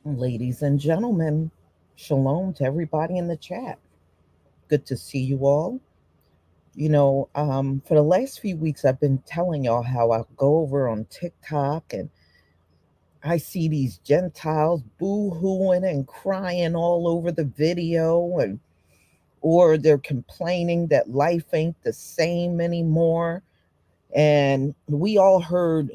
Ladies and gentlemen, shalom to everybody in the chat. Good to see you all. For the last few weeks, I've been telling y'all how I go over on TikTok and I see these Gentiles boo hooing and crying all over the video, or they're complaining that life ain't the same anymore. And we all heard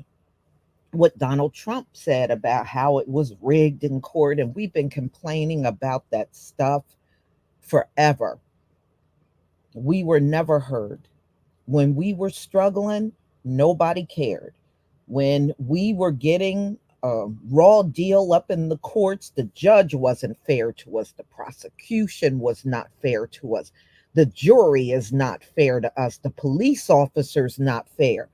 what Donald Trump said about how it was rigged in court, and we've been complaining about that stuff forever. We were never heard. When we were struggling, nobody cared. When we were getting a raw deal up in the courts, the judge wasn't fair to us. The prosecution was not fair to us. The jury is not fair to us. The police officer's not fair.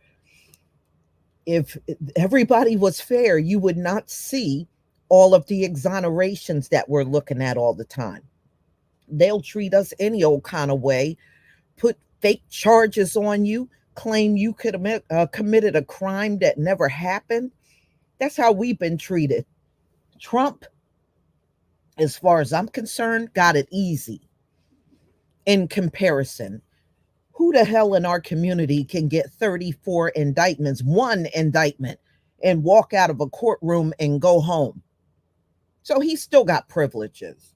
If everybody was fair, you would not see all of the exonerations that we're looking at all the time. They'll treat us any old kind of way, put fake charges on you, claim you could have committed a crime that never happened. That's how we've been treated. Trump, as far as I'm concerned, got it easy in comparison. Who the hell in our community can get 34 indictments, one indictment, and walk out of a courtroom and go home? So he's still got privileges.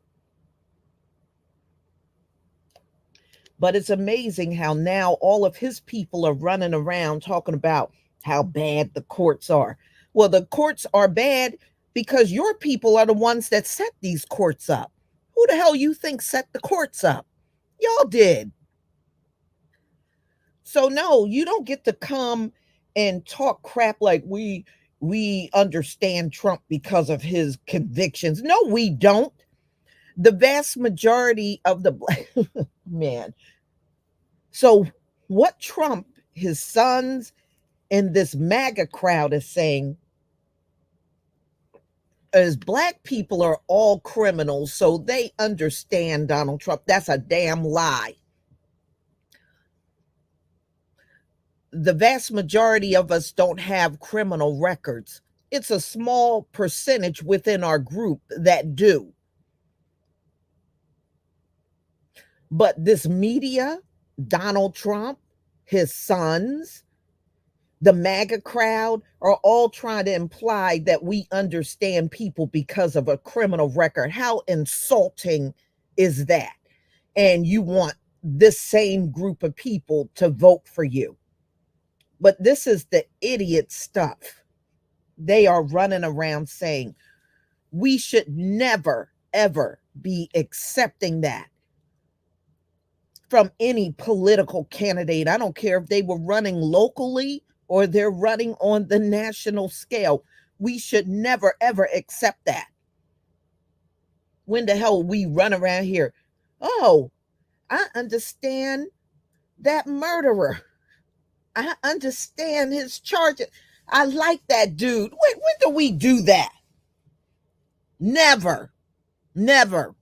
But it's amazing how now all of his people are running around talking about how bad the courts are. Well, the courts are bad because your people are the ones that set these courts up. Who the hell you think set the courts up? Y'all did. So no, you don't get to come and talk crap like we understand Trump because of his convictions. No, we don't. The vast majority of the black man. So what Trump, his sons, and this MAGA crowd is saying is black people are all criminals, so they understand Donald Trump. That's a damn lie. The vast majority of us don't have criminal records. It's a small percentage within our group that do. But this media, Donald Trump, his sons, the MAGA crowd are all trying to imply that we understand people because of a criminal record. How insulting is that? And you want this same group of people to vote for you. But this is the idiot stuff. They are running around saying we should never, ever be accepting that from any political candidate. I don't care if they were running locally or they're running on the national scale. We should never, ever accept that. When the hell we run around here? Oh, I understand that murderer. I understand his charges. I like that dude. When do we do that? Never. Never.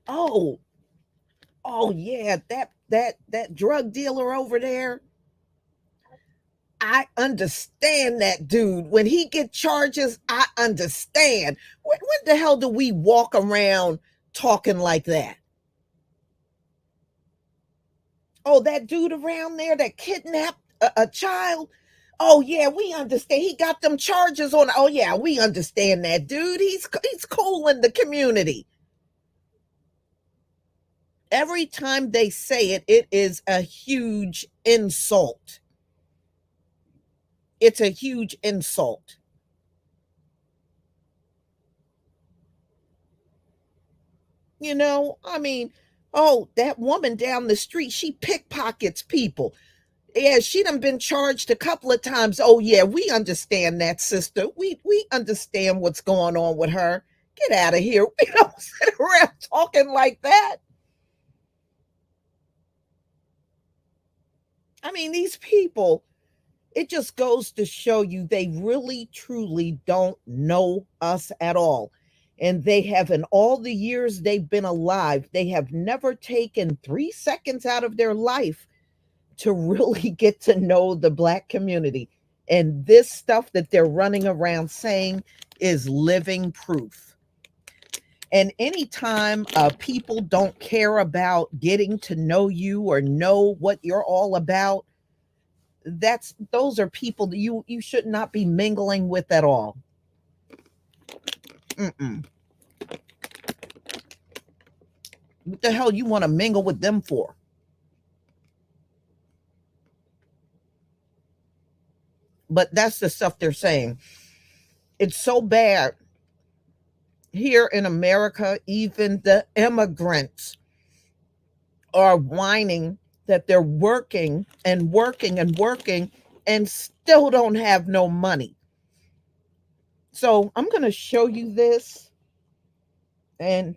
Oh, oh yeah, that drug dealer over there. I understand that dude. When he get charges, I understand. When the hell do we walk around talking like that? Oh, that dude around there that kidnapped a child. Oh yeah, we understand. He got them charges on. Oh yeah, we understand that dude. He's cool in the community. Every time they say it, it is a huge insult. It's a huge insult. I mean, oh, that woman down the street, she pickpockets people. Yeah, she done been charged a couple of times. Oh yeah, we understand that, sister. We understand what's going on with her. Get out of here. We don't sit around talking like that. I mean, these people, it just goes to show you they really truly don't know us at all. And they have, in all the years they've been alive, they have never taken 3 seconds out of their life to really get to know the black community. And this stuff that they're running around saying is living proof. And anytime people don't care about getting to know you or know what you're all about, those are people that you should not be mingling with at all. Mm-mm. What the hell you want to mingle with them for? But that's the stuff they're saying. It's so bad here in America. Even the immigrants are whining that they're working and working and working and still don't have no money. So I'm going to show you this and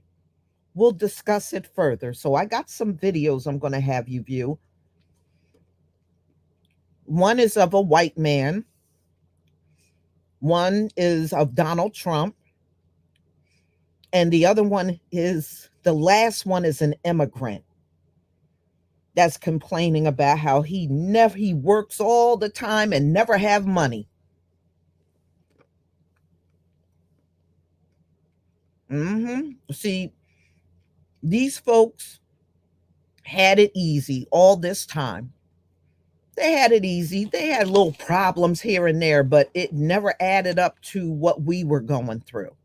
we'll discuss it further. So I got some videos I'm going to have you view. One is of a white man, one is of Donald Trump, and the last one is an immigrant that's complaining about how he works all the time and never have money. See, these folks had it easy all this time. They had it easy. They had little problems here and there, but it never added up to what we were going through.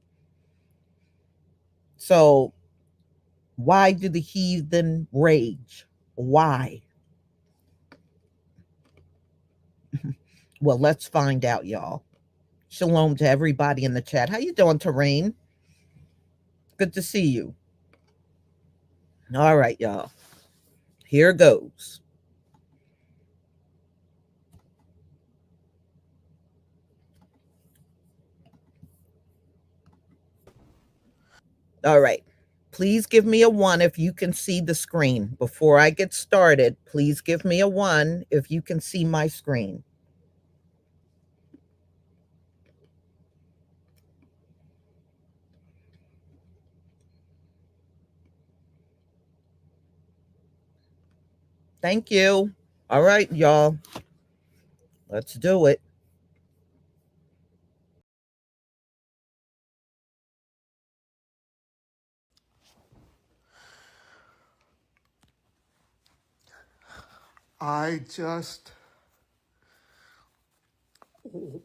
So, why do the heathen rage? Why? Well, let's find out, y'all. Shalom to everybody in the chat. How you doing, Terrain? Good to see you. All right, y'all. Here goes. All right. Please give me a 1 if you can see the screen. Before I get started, please give me a 1 if you can see my screen. Thank you. All right, y'all. Let's do it. I just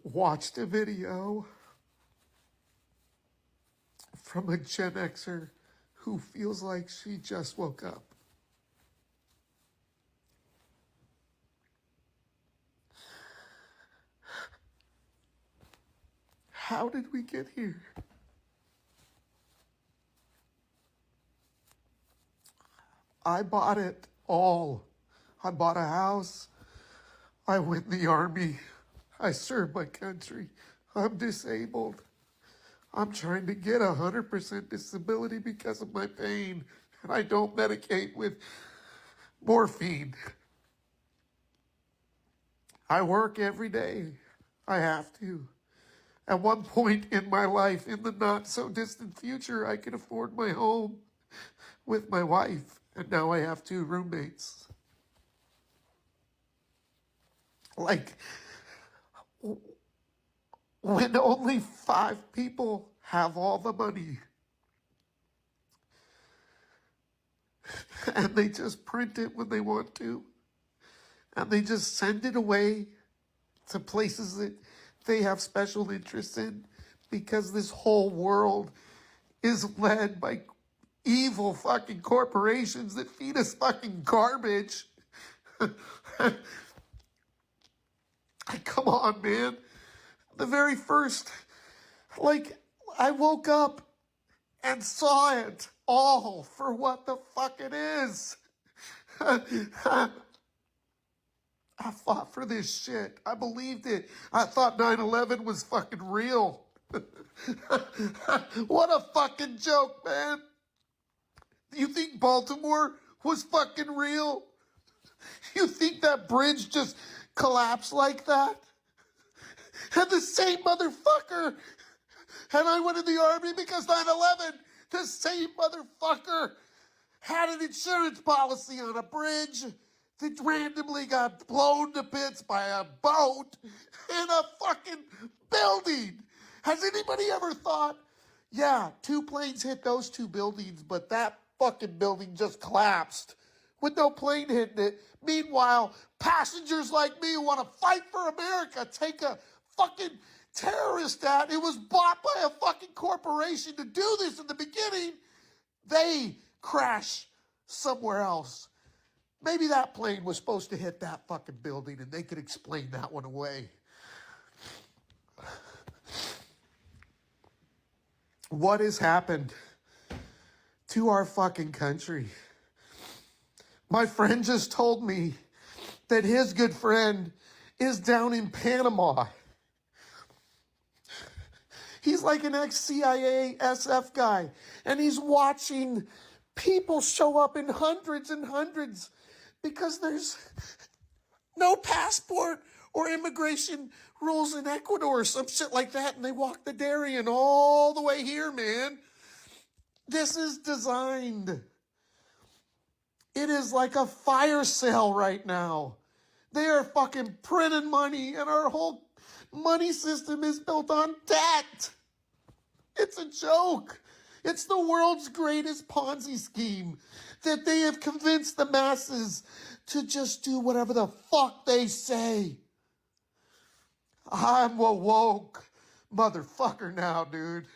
watched a video from a Gen Xer who feels like she just woke up. How did we get here? I bought it all. I bought a house. I went in the army. I served my country. I'm disabled. I'm trying to get 100% disability because of my pain, and I don't medicate with morphine. I work every day. I have to. At one point in my life, in the not so distant future, I could afford my home with my wife, and now I have 2 roommates. Like, when only 5 people have all the money, and they just print it when they want to, and they just send it away to places that they have special interests in, because this whole world is led by evil fucking corporations that feed us fucking garbage. Come on, man. The very first, I woke up and saw it all for what the fuck it is. I fought for this shit. I believed it. I thought 9/11 was fucking real. What a fucking joke, man. You think Baltimore was fucking real? You think that bridge just collapsed like that? And the same motherfucker, and I went in the army because 9/11, the same motherfucker had an insurance policy on a bridge that randomly got blown to bits by a boat in a fucking building. Has anybody ever thought, yeah, 2 planes hit those 2 buildings, but that fucking building just collapsed with no plane hitting it? Meanwhile, passengers like me who want to fight for America take a fucking terrorist out. It was bought by a fucking corporation to do this in the beginning. They crash somewhere else. Maybe that plane was supposed to hit that fucking building and they could explain that one away. What has happened to our fucking country? My friend just told me that his good friend is down in Panama. He's like an ex-CIA SF guy, and he's watching people show up in hundreds and hundreds because there's no passport or immigration rules in Ecuador or some shit like that, and they walk the Darien all the way here, man. This is designed. It is like a fire sale right now. They are fucking printing money, and our whole money system is built on debt. It's a joke. It's the world's greatest Ponzi scheme that they have convinced the masses to just do whatever the fuck they say. I'm a woke motherfucker now, dude.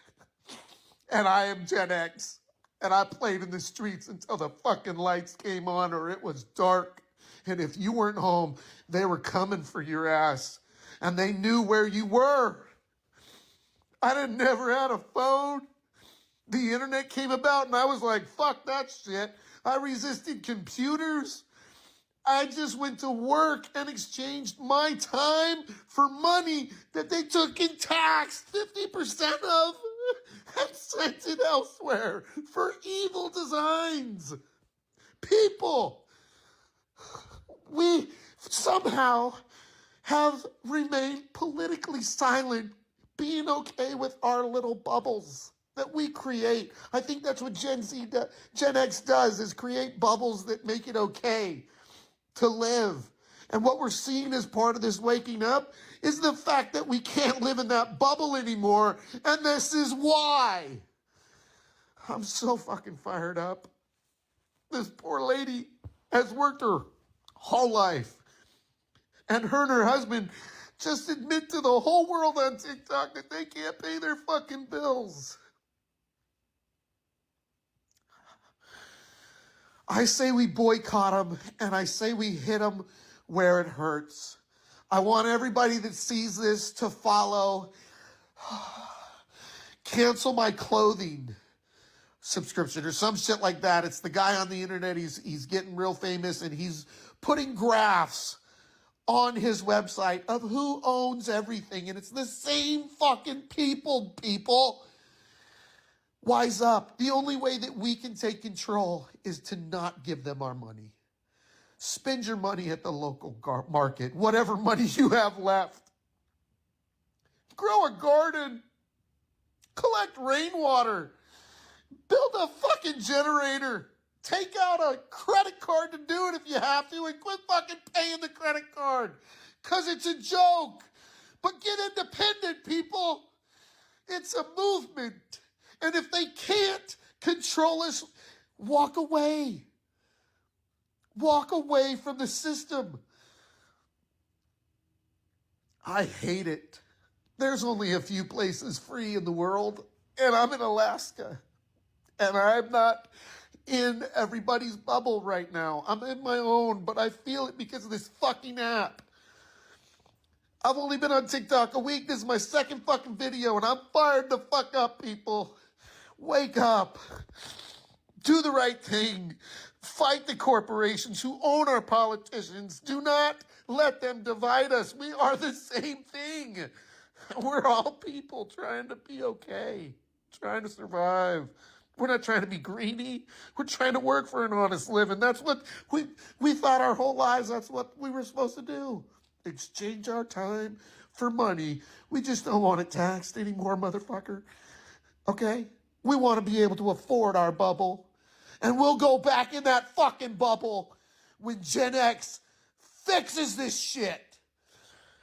And I am Gen X. And I played in the streets until the fucking lights came on or it was dark. And if you weren't home, they were coming for your ass. And they knew where you were. I never had a phone. The internet came about and I was like, fuck that shit. I resisted computers. I just went to work and exchanged my time for money that they took in tax 50% of and sent it elsewhere for evil designs. People, we somehow have remained politically silent, being okay with our little bubbles that we create. I think that's what Gen X does, is create bubbles that make it okay to live. And what we're seeing as part of this waking up is the fact that we can't live in that bubble anymore. And this is why. I'm so fucking fired up. This poor lady has worked her whole life. And her and her husband just admit to the whole world on TikTok that they can't pay their fucking bills. I say we boycott them, and I say we hit them where it hurts. I want everybody that sees this to follow cancel my clothing subscription or some shit like that. It's the guy on the internet. He's getting real famous, and he's putting graphs on his website of who owns everything, and it's the same fucking people. Wise up. The only way that we can take control is to not give them our money. Spend your money at the local market, whatever money you have left. Grow a garden. Collect rainwater. Build a fucking generator. Take out a credit card to do it if you have to, and quit fucking paying the credit card. Because it's a joke. But get independent, people. It's a movement. And if they can't control us, walk away. Walk away from the system. I hate it. There's only a few places free in the world, and I'm in Alaska. And I'm not in everybody's bubble right now. I'm in my own, but I feel it because of this fucking app. I've only been on TikTok a week. This is my second fucking video, and I'm fired the fuck up, people. Wake up. Do the right thing. Fight the corporations who own our politicians. Do not let them divide us. We are the same thing. We're all people trying to be okay, trying to survive. We're not trying to be greedy. We're trying to work for an honest living. That's what we thought our whole lives that's what we were supposed to do. Exchange our time for money. We just don't want it taxed anymore, motherfucker. Okay? We want to be able to afford our bubble. And we'll go back in that fucking bubble when Gen X fixes this shit.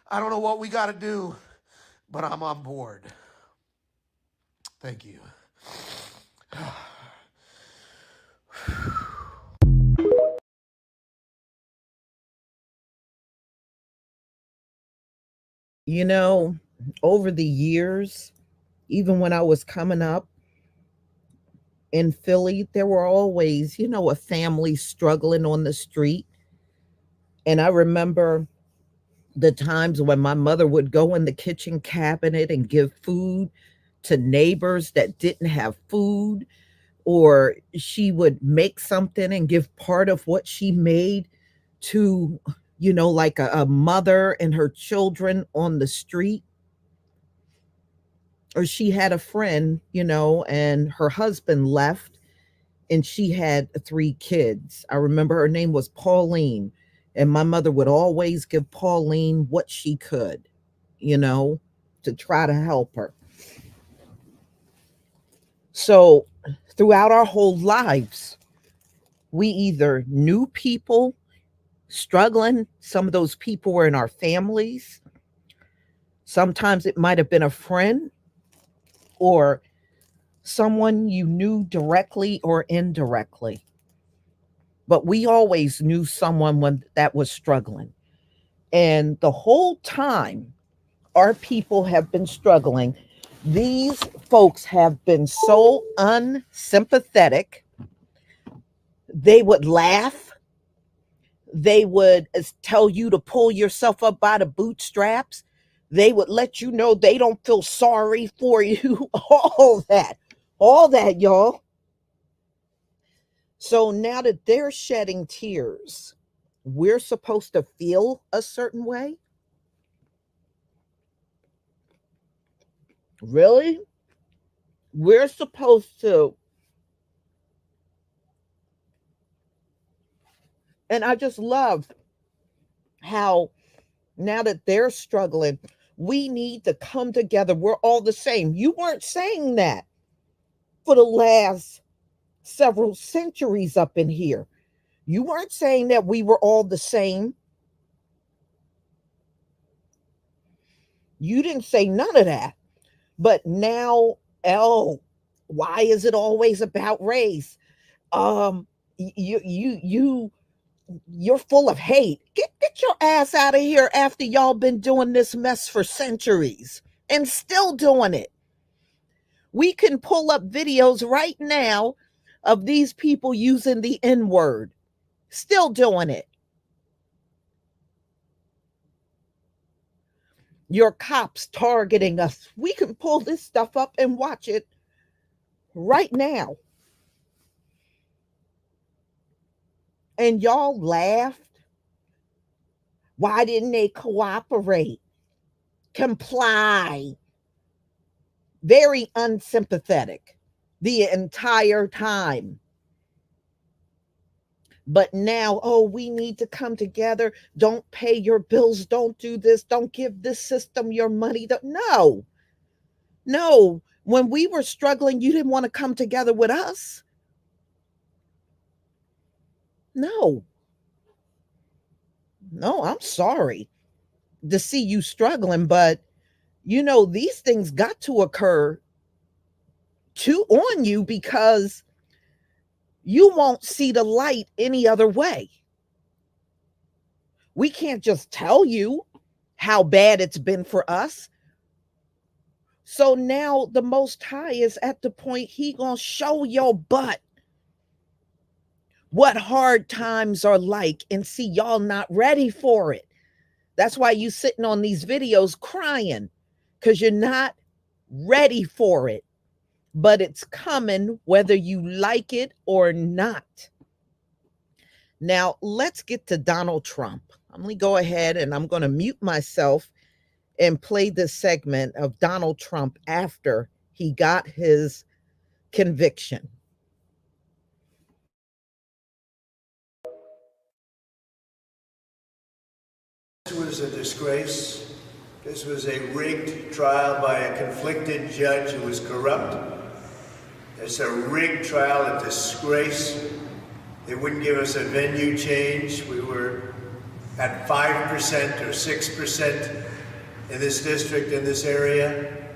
I don't know what we got to do, but I'm on board. Thank you. You know, over the years, even when I was coming up in Philly, there were always, a family struggling on the street. And I remember the times when my mother would go in the kitchen cabinet and give food to neighbors that didn't have food, or she would make something and give part of what she made to, like a mother and her children on the street. Or she had a friend, and her husband left and she had three kids. I remember her name was Pauline. And my mother would always give Pauline what she could, you know, to try to help her. So throughout our whole lives, we either knew people struggling, some of those people were in our families. Sometimes it might have been a friend or someone you knew directly or indirectly. But we always knew someone that was struggling. And the whole time our people have been struggling, these folks have been so unsympathetic. They would laugh. They would tell you to pull yourself up by the bootstraps. They would let you know they don't feel sorry for you. All that, y'all. So now that they're shedding tears, we're supposed to feel a certain way? Really? We're supposed to. And I just love how now that they're struggling, we need to come together. We're all the same. You weren't saying that for the last several centuries up in here. You weren't saying that we were all the same. You didn't say none of that. But now, why is it always about race? You're full of hate. Get your ass out of here after y'all been doing this mess for centuries and still doing it. We can pull up videos right now of these people using the N word, still doing it. Your cops targeting us. We can pull this stuff up and watch it right now. And y'all laughed. Why didn't they cooperate? Comply? Very unsympathetic the entire time. But now, we need to come together. Don't pay your bills. Don't do this. Don't give this system your money. No. When we were struggling, you didn't want to come together with us. No, I'm sorry to see you struggling, but these things got to occur on you because you won't see the light any other way. We can't just tell you how bad it's been for us. So now the Most High is at the point he gonna show your butt what hard times are like and see y'all not ready for it. That's why you sitting on these videos crying, because you're not ready for it. But it's coming whether you like it or not. Now, let's get to Donald Trump. I'm going to go ahead and I'm going to mute myself and play this segment of Donald Trump after he got his conviction. This was a disgrace. This was a rigged trial by a conflicted judge who was corrupt. It's a rigged trial, a disgrace. They wouldn't give us a venue change. We were at 5% or 6% in this district, in this area.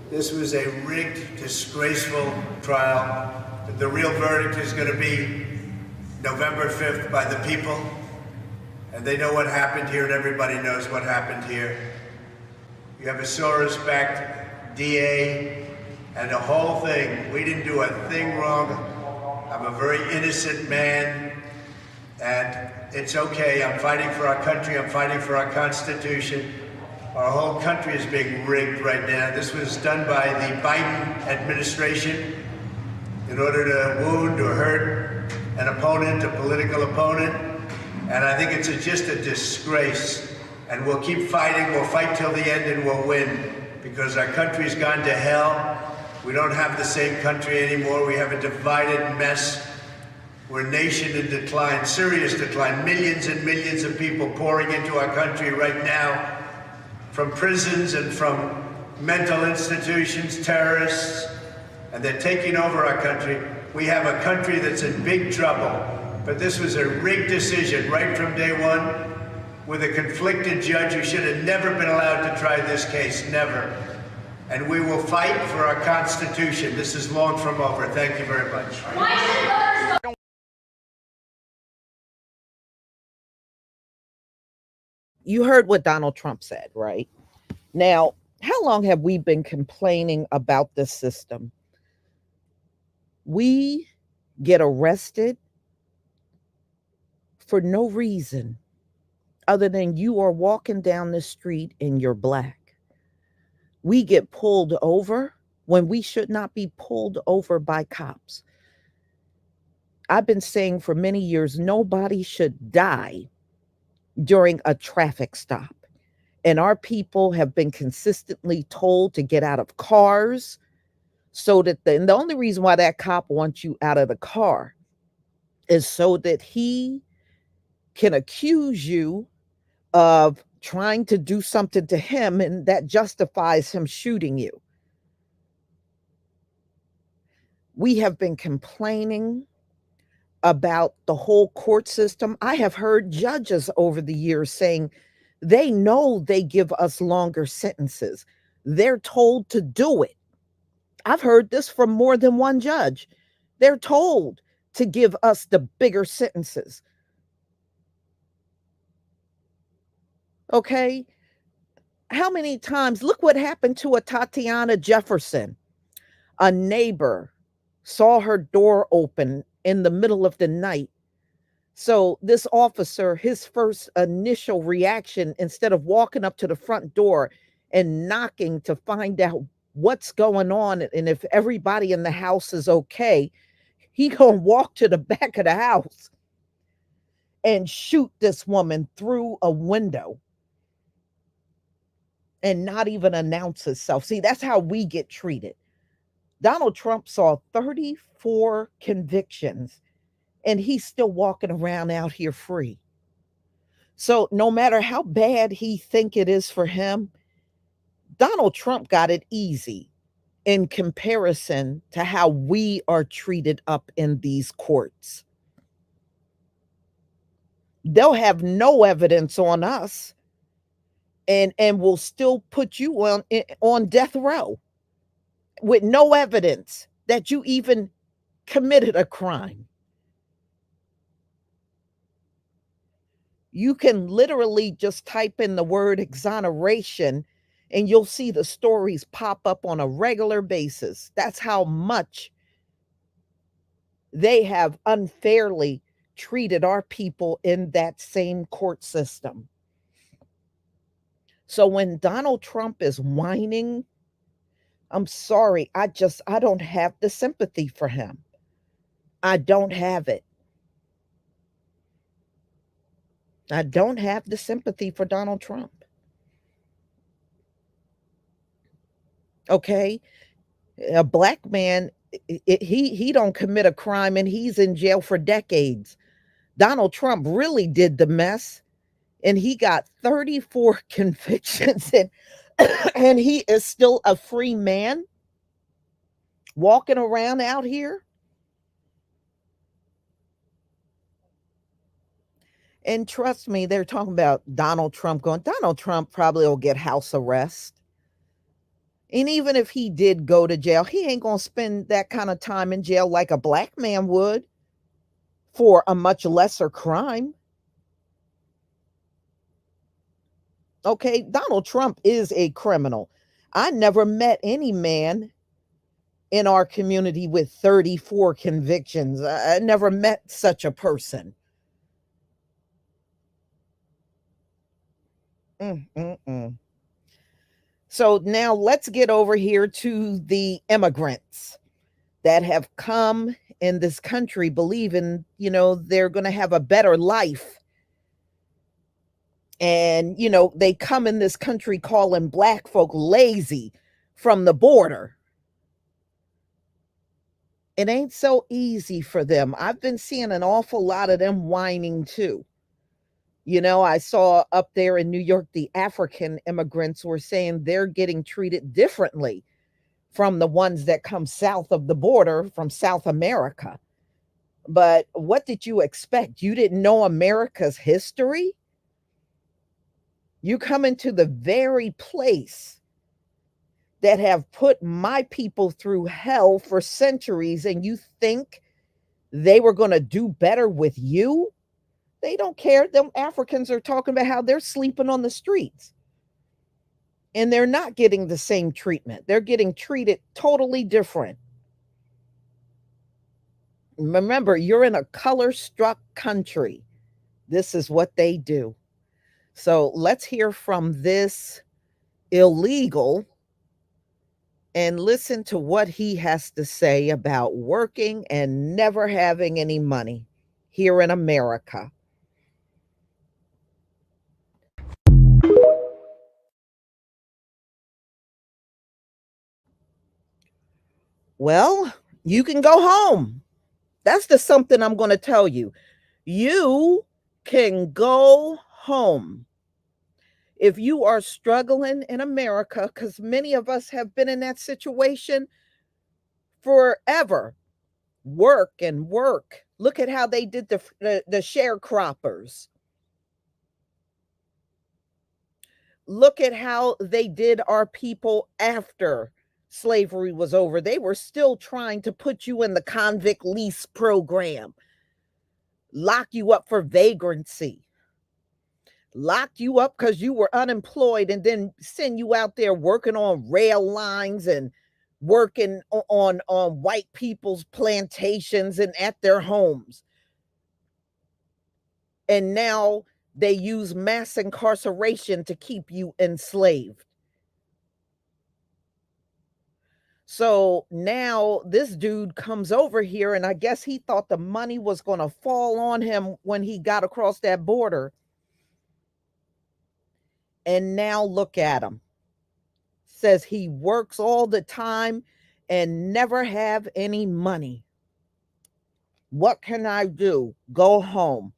This was a rigged, disgraceful trial. The real verdict is going to be November 5th by the people. And they know what happened here, and everybody knows what happened here. You have a Soros-backed DA and the whole thing. We didn't do a thing wrong. I'm a very innocent man, and it's okay. I'm fighting for our country. I'm fighting for our Constitution. Our whole country is being rigged right now. This was done by the Biden administration in order to wound or hurt an opponent, a political opponent. And I think it's just a disgrace. And we'll keep fighting. We'll fight till the end, and we'll win, because our country's gone to hell. We don't have the same country anymore. We have a divided mess. We're a nation in decline, serious decline. Millions and millions of people pouring into our country right now from prisons and from mental institutions, terrorists, and they're taking over our country. We have a country that's in big trouble, but this was a rigged decision right from day one with a conflicted judge who should have never been allowed to try this case, never. And we will fight for our Constitution. This is long from over. Thank you very much. You heard what Donald Trump said, right? Now, how long have we been complaining about this system? We get arrested for no reason other than you are walking down the street and you're black. We get pulled over when we should not be pulled over by cops. I've been saying for many years, nobody should die during a traffic stop. And our people have been consistently told to get out of cars so that and the only reason why that cop wants you out of the car is so that he can accuse you of trying to do something to him, and that justifies him shooting you. We have been complaining about the whole court system. I have heard judges over the years saying they know they give us longer sentences. They're told to do it. I've heard this from more than one judge. They're told to give us the bigger sentences. Okay? How many times? Look what happened to a Tatiana Jefferson. A neighbor saw her door open in the middle of the night. So this officer, his first initial reaction, instead of walking up to the front door and knocking to find out what's going on and if everybody in the house is okay, he gonna walk to the back of the house and shoot this woman through a window and not even announce himself. See, that's how we get treated. Donald Trump saw 34 convictions, and he's still walking around out here free. So no matter how bad he think it is for him, Donald Trump got it easy in comparison to how we are treated up in these courts. They'll have no evidence on us and will still put you on death row with no evidence that you even committed a crime. You can literally just type in the word exoneration and you'll see the stories pop up on a regular basis. That's how much they have unfairly treated our people in that same court system. So when Donald Trump is whining, I'm sorry, I don't have the sympathy for him. I don't have it. I don't have the sympathy for Donald Trump. Okay? A black man, he don't commit a crime and he's in jail for decades. Donald Trump really did the mess, and he got 34 convictions, and he is still a free man walking around out here. And trust me, they're talking about Donald Trump going, Donald Trump probably will get house arrest. And even if he did go to jail, he ain't going to spend that kind of time in jail like a black man would for a much lesser crime. Okay, Donald Trump is a criminal. I never met any man in our community with 34 convictions. I never met such a person. Mm-mm-mm. So now let's get over here to the immigrants that have come in this country believing, they're going to have a better life. And, they come in this country calling black folk lazy from the border. It ain't so easy for them. I've been seeing an awful lot of them whining too. I saw up there in New York, the African immigrants were saying they're getting treated differently from the ones that come south of the border from South America. But what did you expect? You didn't know America's history? You come into the very place that have put my people through hell for centuries, and you think they were going to do better with you? They don't care. Them Africans are talking about how they're sleeping on the streets. And they're not getting the same treatment. They're getting treated totally different. Remember, you're in a color-struck country. This is what they do. So let's hear from this illegal and listen to what he has to say about working and never having any money here in America. Well, you can go home. That's the something I'm going to tell you. You can go home. If you are struggling in America, because many of us have been in that situation forever, work and work. Look at how they did the sharecroppers. Look at how they did our people after slavery was over. They were still trying to put you in the convict lease program, lock you up for vagrancy, lock you up because you were unemployed, and then send you out there working on rail lines and working on white people's plantations and at their homes. And now they use mass incarceration to keep you enslaved. So now this dude comes over here, and I guess he thought the money was going to fall on him when he got across that border. And now look at him. Says he works all the time and never have any money. What can I do? Go home.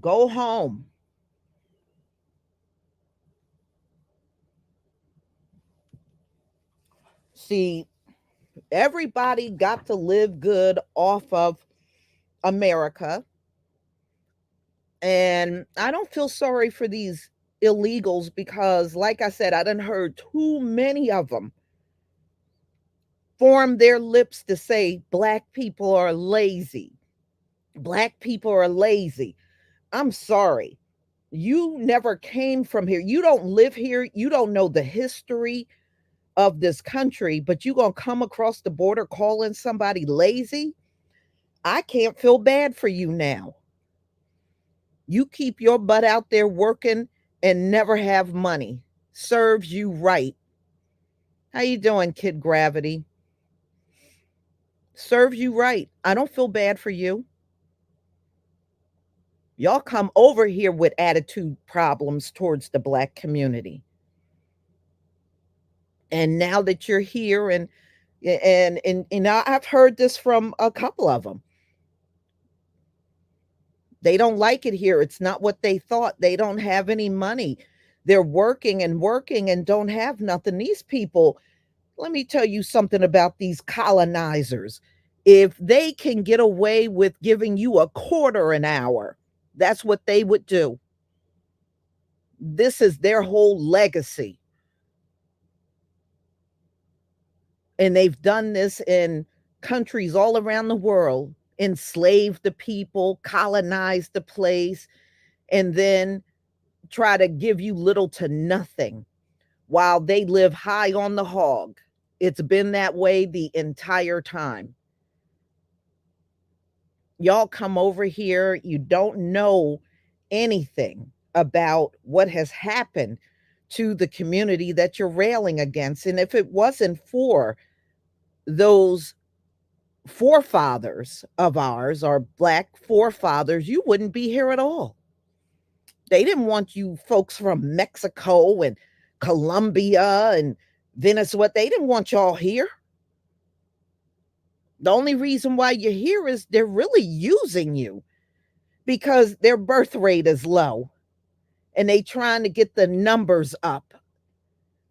Go home. See, everybody got to live good off of America. And I don't feel sorry for these illegals because, like I said, I done heard too many of them form their lips to say black people are lazy. Black people are lazy. I'm sorry. You never came from here. You don't live here. You don't know the history of this country, but you going to come across the border calling somebody lazy? I can't feel bad for you now. You keep your butt out there working and never have money. Serves you right. How you doing, Kid Gravity? Serves you right. I don't feel bad for you. Y'all come over here with attitude problems towards the black community. And now that you're here and I've heard this from a couple of them. They don't like it here. It's not what they thought. They don't have any money. They're working and working and don't have nothing. These people, Let me tell you something about these colonizers. If they can get away with giving you a quarter an hour, that's what they would do. This is their whole legacy. And they've done this in countries all around the world, enslaved the people, colonized the place, and then try to give you little to nothing while they live high on the hog. It's been that way the entire time. Y'all come over here, you don't know anything about what has happened to the community that you're railing against. And if it wasn't for those forefathers of ours, our Black forefathers, you wouldn't be here at all. They didn't want you folks from Mexico and Colombia and Venezuela. They didn't want y'all here. The only reason why you're here is they're really using you because their birth rate is low and they trying to get the numbers up.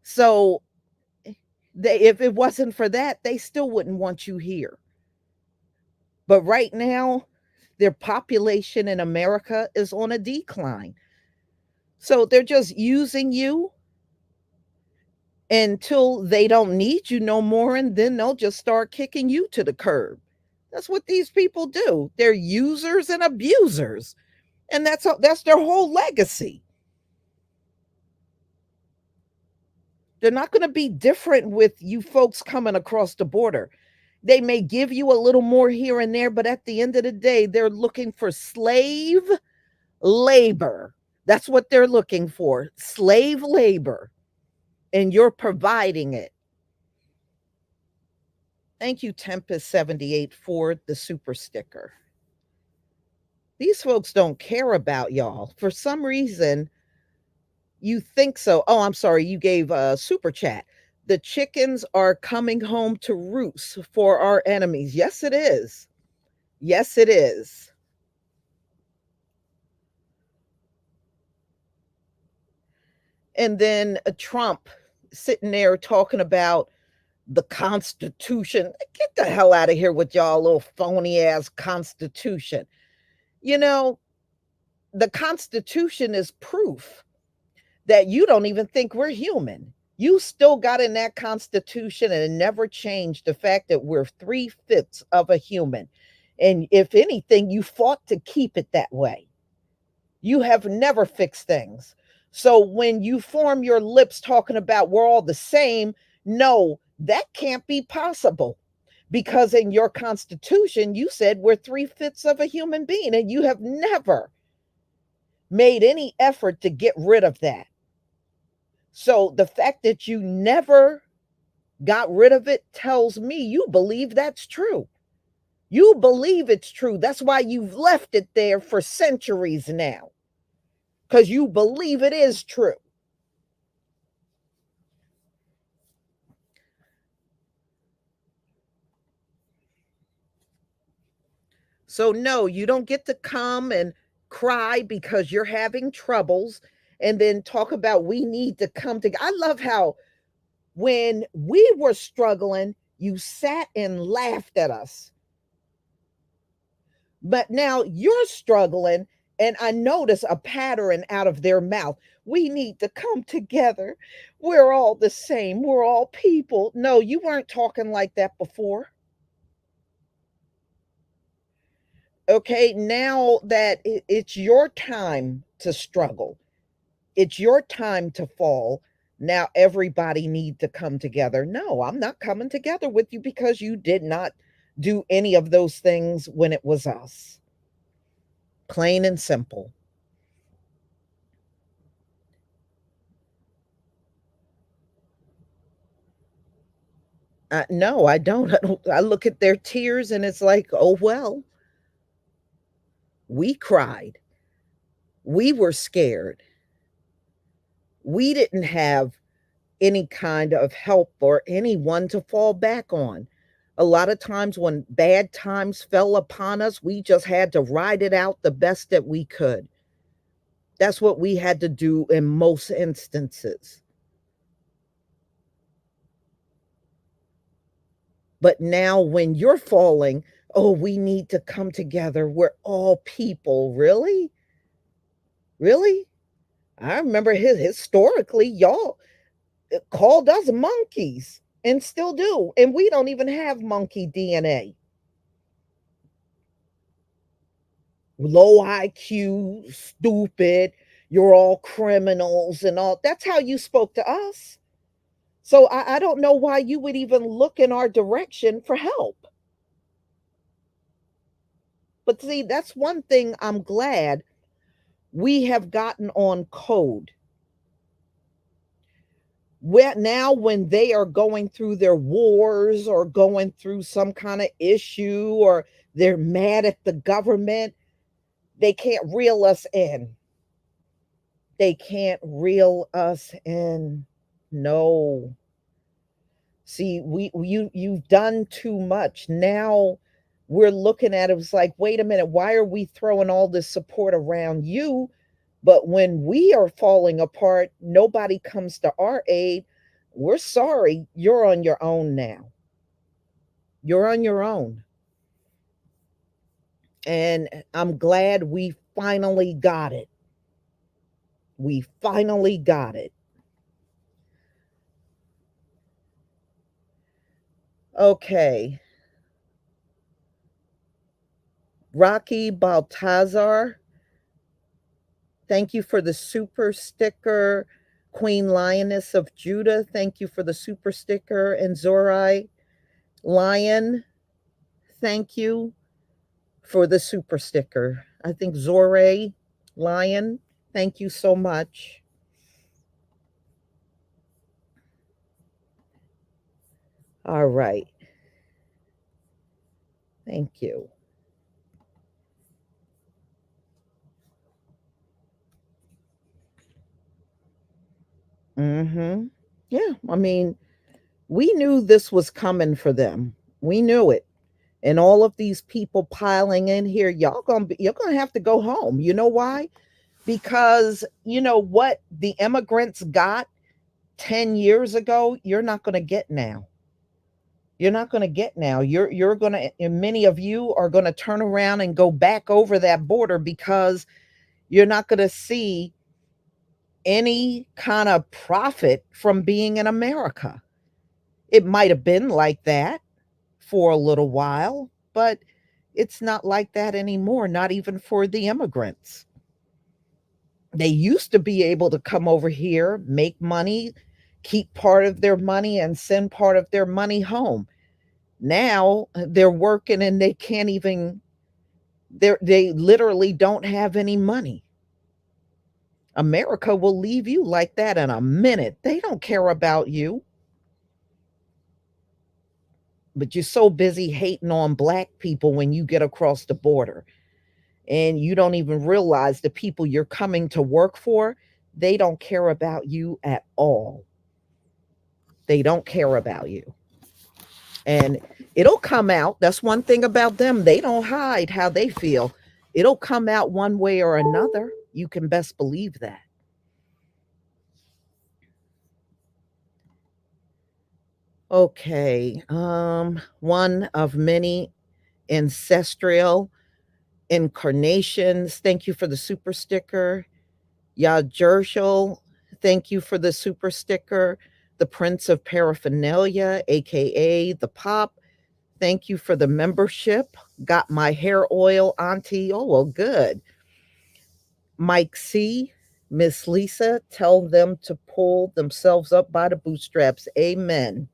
So if it wasn't for that, they still wouldn't want you here. But right now, their population in America is on a decline. So they're just using you until they don't need you no more, and then they'll just start kicking you to the curb. That's what these people do. They're users and abusers, and that's their whole legacy. They're not going to be different with you folks coming across the border. They may give you a little more here and there, but at the end of the day, they're looking for slave labor. That's what they're looking for, slave labor, and you're providing it. Thank you, Tempest78, for the super sticker. These folks don't care about y'all. For some reason, you think so. Oh, I'm sorry, you gave a super chat. The chickens are coming home to roost for our enemies. Yes, it is. Yes, it is. And then Trump sitting there talking about the Constitution. Get the hell out of here with y'all little phony ass Constitution. You know, the Constitution is proof that you don't even think we're human. You still got in that Constitution and it never changed the fact that we're 3/5 of a human. And if anything, you fought to keep it that way. You have never fixed things. So when you form your lips talking about we're all the same, no, that can't be possible. Because in your Constitution, you said we're 3/5 of a human being, and you have never made any effort to get rid of that. So the fact that you never got rid of it tells me you believe that's true. You believe it's true. That's why you've left it there for centuries now, because you believe it is true. So, no, you don't get to come and cry because you're having troubles and then talk about we need to come together. I love how when we were struggling, you sat and laughed at us. But now you're struggling, and I notice a pattern out of their mouth. We need to come together. We're all the same. We're all people. No, you weren't talking like that before. Okay, now that it's your time to struggle, it's your time to fall. Now everybody need to come together. No, I'm not coming together with you because you did not do any of those things when it was us. Plain and simple. No, I don't. I look at their tears and it's like, oh, well, we cried. We were scared. We didn't have any kind of help or anyone to fall back on. A lot of times when bad times fell upon us, we just had to ride it out the best that we could. That's what we had to do in most instances. But now when you're falling, oh, we need to come together. We're all people. Really? Really? I remember historically, y'all called us monkeys and still do. And we don't even have monkey DNA. Low IQ, stupid, you're all criminals and all. That's how you spoke to us. So I don't know why you would even look in our direction for help. But see, that's one thing I'm glad we have gotten on code. Where now, when they are going through their wars or going through some kind of issue or they're mad at the government, they can't reel us in. They can't reel us in. No. See, you've done too much. Now we're looking at it, it's like, wait a minute, why are we throwing all this support around you? But when we are falling apart, nobody comes to our aid. We're sorry, you're on your own now. You're on your own. And I'm glad we finally got it. We finally got it. Okay. Rocky Baltazar, thank you for the super sticker. Queen Lioness of Judah, thank you for the super sticker. And Zorai Lion, thank you for the super sticker. I think Zorai Lion, thank you so much. All right. Thank you. Mm-hmm. Yeah, I mean, we knew this was coming for them. We knew it. And all of these people piling in here, you're gonna have to go home. You know why? Because you know what the immigrants got 10 years ago, you're not gonna get now. You're not gonna get now. You're gonna, and many of you are gonna turn around and go back over that border because you're not gonna see any kind of profit from being in America. It might have been like that for a little while, but it's not like that anymore, not even for the immigrants. They used to be able to come over here, make money, keep part of their money, and send part of their money home. Now they're working and they can't even, they literally don't have any money. America will leave you like that in a minute. They don't care about you. But you're so busy hating on black people when you get across the border. And you don't even realize the people you're coming to work for, they don't care about you at all. They don't care about you. And it'll come out. That's one thing about them. They don't hide how they feel. It'll come out one way or another. You can best believe that. Okay. One of many ancestral incarnations. Thank you for the super sticker. Ya Jershel, thank you for the super sticker. The Prince of Paraphernalia, aka the Pop, thank you for the membership. Got my hair oil, Auntie. Oh, well, good. Mike C, Miss Lisa, tell them to pull themselves up by the bootstraps. Amen.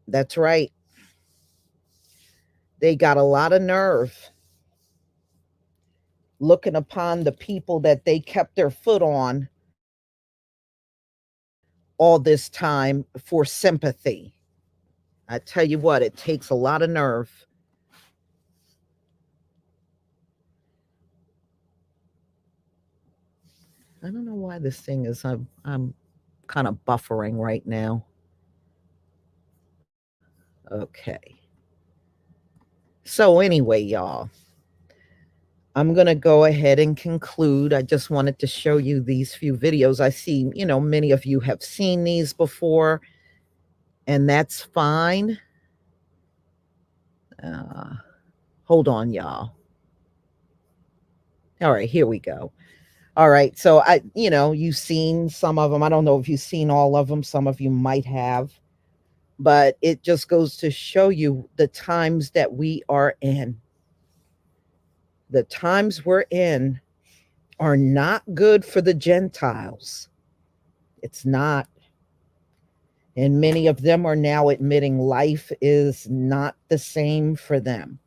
That's right. They got a lot of nerve looking upon the people that they kept their foot on all this time for sympathy. I tell you what, it takes a lot of nerve. I don't know why this thing is, I'm kind of buffering right now. Okay. So anyway, y'all, I'm going to go ahead and conclude. I just wanted to show you these few videos. I see, many of you have seen these before. and that's fine. Uh, Hold on, y'all. All right, here we go. All right, so you've seen some of them. I don't know if you've seen all of them. Some of you might have, but it just goes to show you the times that we are in. The times we're in are not good for the Gentiles. It's not. And many of them are now admitting life is not the same for them.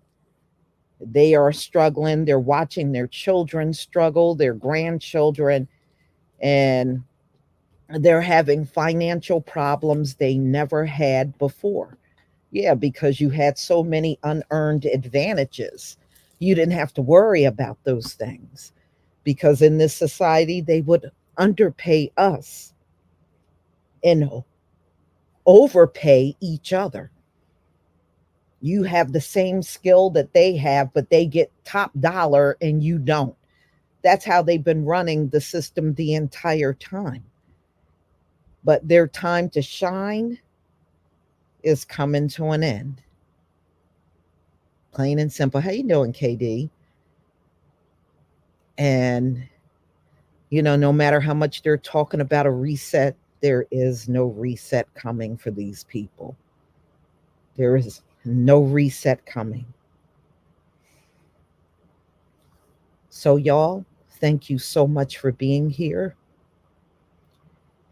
They are struggling. They're watching their children struggle, their grandchildren, and they're having financial problems they never had before. Yeah, because you had so many unearned advantages. You didn't have to worry about those things because in this society, they would underpay us and overpay each other. You have the same skill that they have, but they get top dollar and you don't. That's how they've been running the system the entire time. But their time to shine is coming to an end. Plain and simple. How you doing, KD? And no matter how much they're talking about a reset, there is no reset coming for these people. There is no reset coming. So, y'all, thank you so much for being here.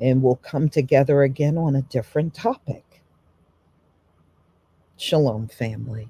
And we'll come together again on a different topic. Shalom, family.